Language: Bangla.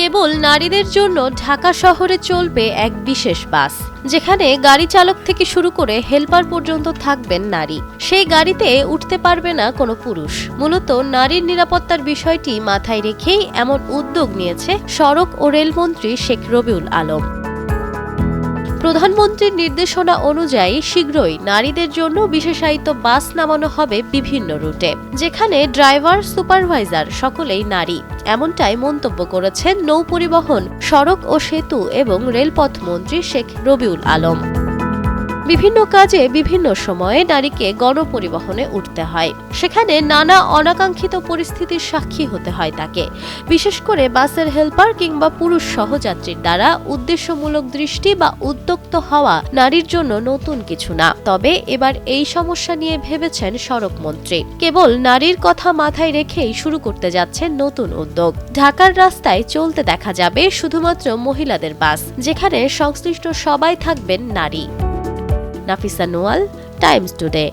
কেবল নারীদের জন্য ঢাকা শহরে চলবে এক বিশেষ বাস, যেখানে গাড়ি চালক থেকে শুরু করে হেলপার পর্যন্ত থাকবেন নারী। সেই গাড়িতে উঠতে পারবে না কোনো পুরুষ। মূলত নারীর নিরাপত্তার বিষয়টি মাথায় রেখেই এমন উদ্যোগ নিয়েছে সড়ক ও রেলমন্ত্রী শেখ রবিউল আলম। প্রধানমন্ত্রীর নির্দেশনা অনুযায়ী শীঘ্রই নারীদের জন্য বিশেষায়িত বাস নামানো হবে বিভিন্ন রুটে, যেখানে ড্রাইভার, সুপারভাইজার সকলেই নারী। এমনটাই মন্তব্য করেছেন নৌপরিবহন, সড়ক ও সেতু এবং রেলপথ মন্ত্রী শেখ রবিউল আলম। বিভিন্ন কাজে বিভিন্ন সময়ে নারীকে গণপরিবহনে উঠতে হয়। সেখানে নানা অনাকাঙ্ক্ষিত পরিস্থিতির সাক্ষী হতে হয় তাকে। বিশেষ করে বাসের হেলপার কিংবা পুরুষ সহযাত্রীর দ্বারা উদ্দেশ্যমূলক দৃষ্টি বা উদ্যক্ত হওয়া নারীর জন্য নতুন কিছু না। তবে এবার এই সমস্যা নিয়ে ভেবেছেন সড়ক মন্ত্রী। কেবল নারীর কথা মাথায় রেখেই শুরু করতে যাচ্ছেন নতুন উদ্যোগ। ঢাকার রাস্তায় চলতে দেখা যাবে শুধুমাত্র মহিলাদের বাস, যেখানে সংশ্লিষ্ট সবাই থাকবেন নারী। Nafisa Noal, Times today.